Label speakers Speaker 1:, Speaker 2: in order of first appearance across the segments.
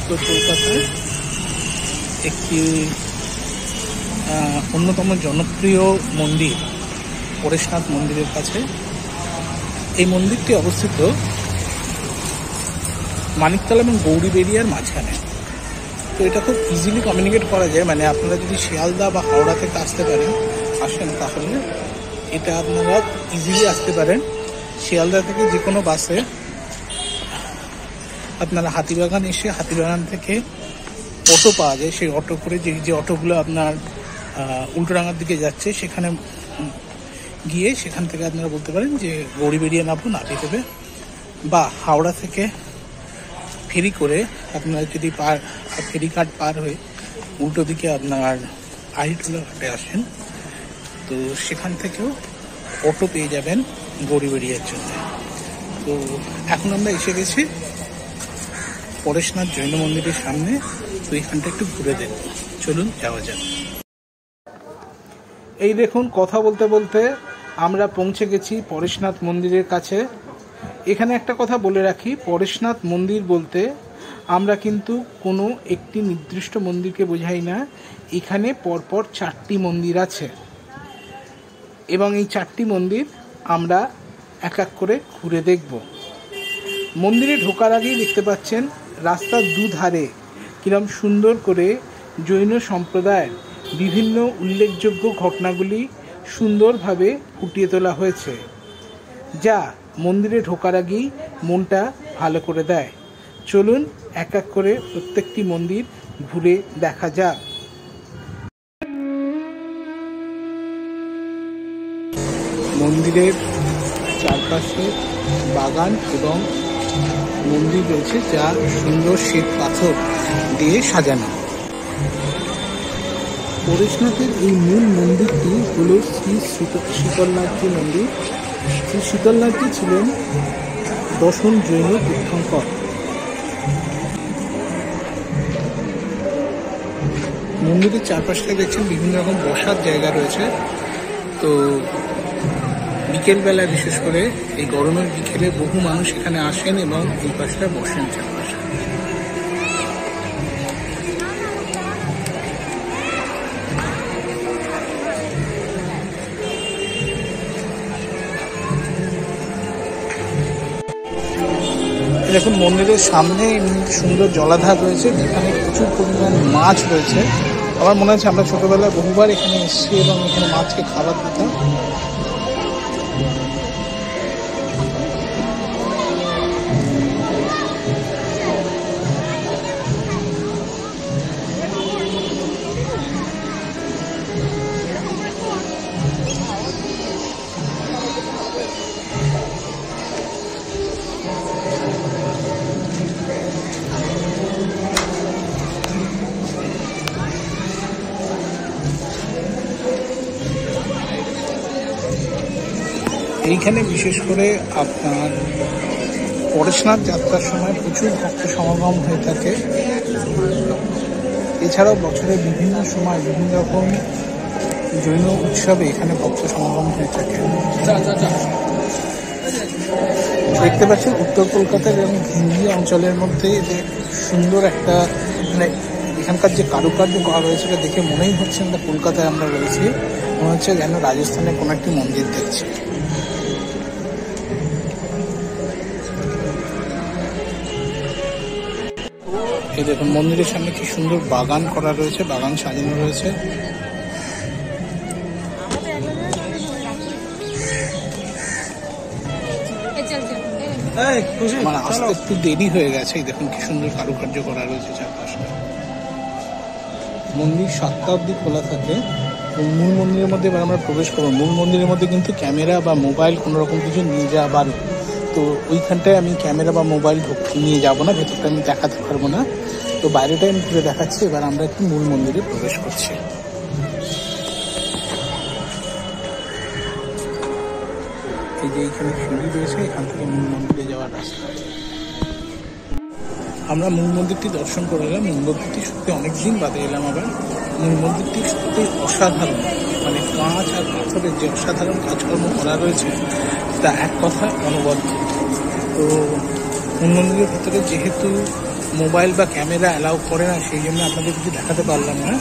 Speaker 1: উত্তর কলকাতায় একটি অন্যতম জনপ্রিয় মন্দির পরেশনাথ মন্দিরের কাছে। এই মন্দিরটি অবস্থিত মানিকতলা এবং গৌরীবেড়িয়ার মাঝখানে। তো এটা খুব ইজিলি কমিউনিকেট করা যায়, মানে আপনারা যদি শিয়ালদা বা হাওড়া থেকে আসেন তাহলে এটা আপনারা ইজিলি আসতে পারেন। শিয়ালদা থেকে যে কোনো বাসে আপনারা হাতিবাগান এসে হাতিবাগান থেকে অটো পাওয়া যায়, সেই অটো করে যে অটোগুলো আপনার উল্টোডাঙ্গার দিকে যাচ্ছে সেখানে গিয়ে সেখান থেকে আপনারা বলতে পারেন যে গৌরীবেড়িয়া নামিয়ে দেবে। বা হাওড়া থেকে ফেরি করে আপনারা যদি ফেরিঘাট পার হয়ে উল্টো দিকে আপনার আহিরটোলা ঘাটে আসেন, তো সেখান থেকেও অটো পেয়ে যাবেন গৌরীবেড়িয়ার জন্য। তো এখন আমরা এসে গেছি পরেশনাথ জৈন মন্দিরের সামনে। তো এখানটা একটু ঘুরে দেখব, চলুন যাওয়া যাক। এই দেখুন, কথা বলতে বলতে আমরা পৌঁছে গেছি পরেশনাথ মন্দিরের কাছে। এখানে একটা কথা বলে রাখি, পরেশনাথ মন্দির বলতে আমরা কিন্তু কোনো একটি নির্দিষ্ট মন্দিরকে বোঝাই না। এখানে পরপর 4টি মন্দির আছে এবং এই 4টি মন্দির আমরা এক এক করে ঘুরে দেখব। মন্দিরে ঢোকার আগেই দেখতে পাচ্ছেন রাস্তার দুধারে কিরম সুন্দর করে জৈন সম্প্রদায়ের বিভিন্ন উল্লেখযোগ্য ঘটনাগুলি সুন্দরভাবে ফুটিয়ে তোলা হয়েছে, যা মন্দিরে ঢোকার আগেই মনটা ভালো করে দেয়। চলুন এক এক করে প্রত্যেকটি মন্দির ঘুরে দেখা যাক। মন্দিরের চারপাশে বাগান এবং মন্দির রয়েছে, যা সুন্দর শ্বেত পাথর দিয়ে সাজানো। পরেশনাথের এই মূল মন্দিরটি হল শ্রী শীতলনাথজি মন্দির। শ্রী শীতলনাথজি ছিলেন দশম জৈন তীর্থঙ্কর। মন্দিরের চারপাশে দেখছেন বিভিন্ন রকম বসার জায়গা রয়েছে। তো বিকেলবেলা, বিশেষ করে এই গরমের বিকেলে বহু মানুষ এখানে আসেন এবং এই পাশটা বসেন চারপাশে। দেখুন, মন্দিরের সামনে সুন্দর জলাধার রয়েছে, যেখানে প্রচুর পরিমাণ মাছ রয়েছে। আমার মনে হচ্ছে আমরা ছোটবেলায় বহুবার এখানে এসেছি এবং এখানে মাছকে খাবার দিতাম। এইখানে বিশেষ করে আপনার পরেশনাথ যাত্রার সময় প্রচুর ভক্ত সমাগম হয়ে থাকে। এছাড়াও বছরের বিভিন্ন সময় বিভিন্ন রকম জৈন উৎসবে এখানে ভক্ত সমাগম হয়ে থাকে। দেখতে পাচ্ছেন উত্তর কলকাতার এবং হিন্দি অঞ্চলের মধ্যে যে সুন্দর একটা, মানে এখানকার যে কারুকার্য করা রয়েছে সেটা দেখে মনেই হচ্ছে না কলকাতায় আমরা রয়েছি, মনে হচ্ছে যেন রাজস্থানের কোনো একটি মন্দির দেখছি। এই দেখুন, মন্দিরের সামনে কি সুন্দর বাগান করা রয়েছে, বাগান সাজানো রয়েছে। মানে আসতে একটু দেরি হয়ে গেছে। এই দেখুন কি সুন্দর কারুকার্য করা রয়েছে চারপাশে। মন্দির 7টা অবধি খোলা থাকে। মূল মন্দিরের মধ্যে এবার আমরা প্রবেশ করবো। মূল মন্দিরের মধ্যে কিন্তু ক্যামেরা বা মোবাইল কোনো রকম কিছু নিয়ে যাওয়া বারণ। তো ওইখানটায় আমি ক্যামেরা বা মোবাইল নিয়ে যাব না, ভেতরটা আমি দেখাতে পারবো না। তো বাইরেটাই আমি ঘুরে দেখাচ্ছি। এবার আমরা একটু মূল মন্দিরে প্রবেশ করছি। এই যে এইখানে সিঁড়ি রয়েছে, এখান থেকে মূল মন্দিরে যাওয়ার রাস্তা। আমরা মূল মন্দিরটি দর্শন করে এলাম। মূল মন্দিরটি সত্যি অনেকদিন বাদে এলাম আবার। মূল মন্দিরটি সত্যি অসাধারণ, মানে কাঁচ আর পাথরের যে অসাধারণ কাজকর্ম করা রয়েছে তা এক কথা অনবদ্য। তো মূল মন্দিরের ভিতরে যেহেতু মোবাইল বা ক্যামেরা অ্যালাউ করে না, সেই জন্য আপনাদের কিছু দেখাতে পারলাম না।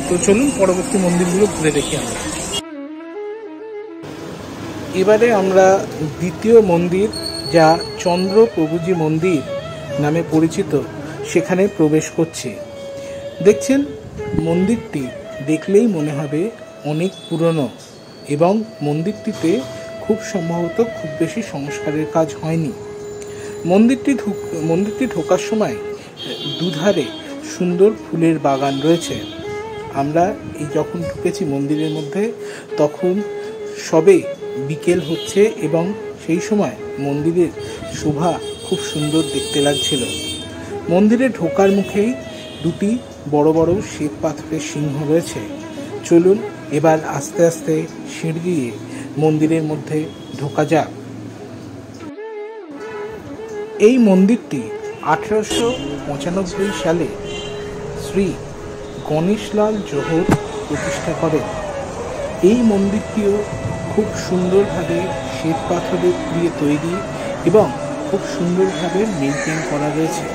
Speaker 1: তো চলুন পরবর্তী মন্দিরগুলো ঘুরে দেখি আমরা। এবারে আমরা দ্বিতীয় মন্দির, যা চন্দ্রপ্রভুজি মন্দির নামে পরিচিত, সেখানে প্রবেশ করছি। দেখছেন, মন্দিরটি দেখলেই মনে হবে অনেক পুরনো এবং মন্দিরটিতে খুব সম্ভবত খুব বেশি সংস্কারের কাজ হয়নি। মন্দিরটি ঢোকার সময় দুধারে সুন্দর ফুলের বাগান রয়েছে। আমরা যখন ঢুকেছি মন্দিরের মধ্যে, তখন সবে বিকেল হচ্ছে এবং সেই সময় মন্দিরের শোভা খুব সুন্দর দেখতে লাগছিল। মন্দিরে ঢোকার মুখেই দুটি বড় বড় শ্বেত পাথরের সিংহ রয়েছে। চলুন এবার আস্তে আস্তে সিঁড়ি দিয়ে মন্দিরের মধ্যে ঢোকা যাক। এই মন্দিরটি 1895 সালে শ্রী গণেশলাল জোহর প্রতিষ্ঠা করেন। এই মন্দিরটিও খুব সুন্দরভাবে শ্বেত পাথরের দিয়ে তৈরি এবং খুব সুন্দরভাবে মেনটেন করা রয়েছে।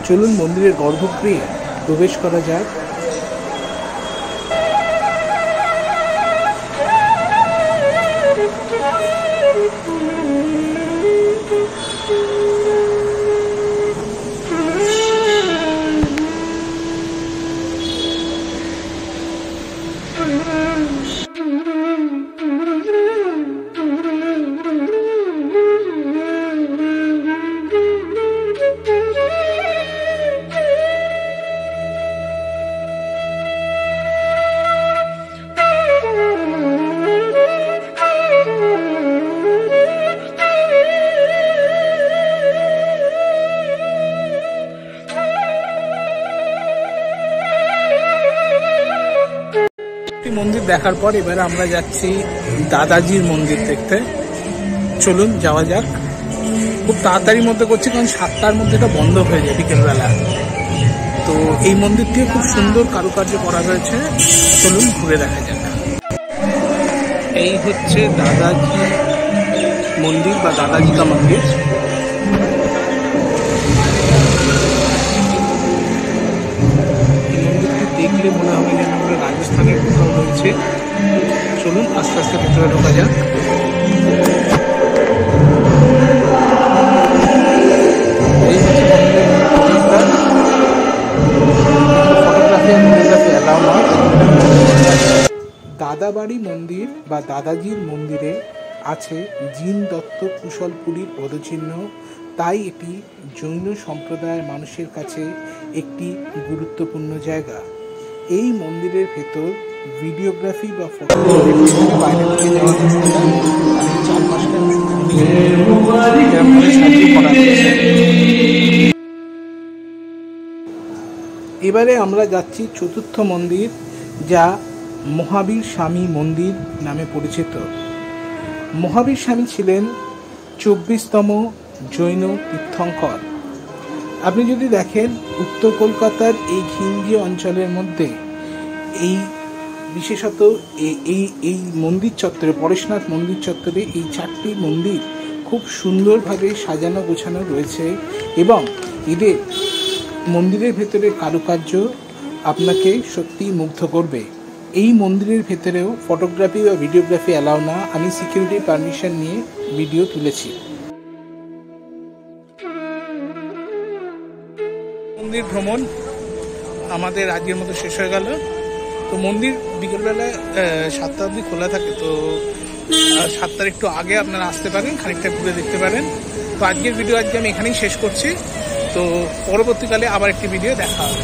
Speaker 1: চলুন মন্দিরের গর্ভগৃহে প্রবেশ করা যাক। মন্দির দেখার পর এবার আমরা যাচ্ছি দাদাজির মন্দির দেখতে। চলুন যাওয়া যাক। খুব তাড়াতাড়ির মধ্যে করছি, কারণ 7টার মধ্যে এটা বন্ধ হয়ে যায় বিকেলবেলা। তো এই মন্দিরটি খুব সুন্দর কারুকার্য করা রয়েছে, চলুন ঘুরে দেখা যাক। এই হচ্ছে দাদাজি মন্দির বা দাদাজি কা মন্দির। দেখলে মনে হবে যেন আমরা রাজস্থানের কোথাও রয়েছে। চলুন আস্তে আস্তে ভেতরে ঢোকা যাক। দাদাবাড়ি মন্দির বা দাদাজির মন্দিরে আছে জিন দত্ত কুশলপুরীর পদচিহ্ন, তাই এটি জৈন সম্প্রদায়ের মানুষের কাছে একটি গুরুত্বপূর্ণ জায়গা। এই মন্দিরের ভেতর ভিডিওগ্রাফি বা ফটোগ্রাফি বাইরে থেকে যাওয়া এবারে আমরা যাচ্ছি চতুর্থ মন্দির, যা মহাবীর স্বামী মন্দির নামে পরিচিত। মহাবীর স্বামী ছিলেন 24তম জৈন তীর্থঙ্কর। আপনি যদি দেখেন, উত্তর কলকাতার এই ঘিঞ্জি অঞ্চলের মধ্যে বিশেষত এই মন্দির চত্বরে, পরেশনাথ মন্দির চত্বরে এই 4টি মন্দির খুব সুন্দরভাবে সাজানো গোছানো রয়েছে এবং এদের মন্দিরের ভেতরে কারুকার্য আপনাকে সত্যিই মুগ্ধ করবে। এই মন্দিরের ভেতরেও ফটোগ্রাফি বা ভিডিওগ্রাফি অ্যালাউ না, আমি সিকিউরিটি পারমিশন নিয়ে ভিডিও তুলেছি। মন্দির ভ্রমণ আমাদের আজকের মতো শেষ হয়ে গেল। তো মন্দির বিকেলবেলা 7টা অবধি খোলা থাকে, তো 7টার একটু আগে আপনারা আসতে পারেন, খানিকটা ঘুরে দেখতে পারেন। তো আজকের ভিডিও আমি এখানেই শেষ করছি। তো পরবর্তীকালে আবার একটি ভিডিও দেখা হবে।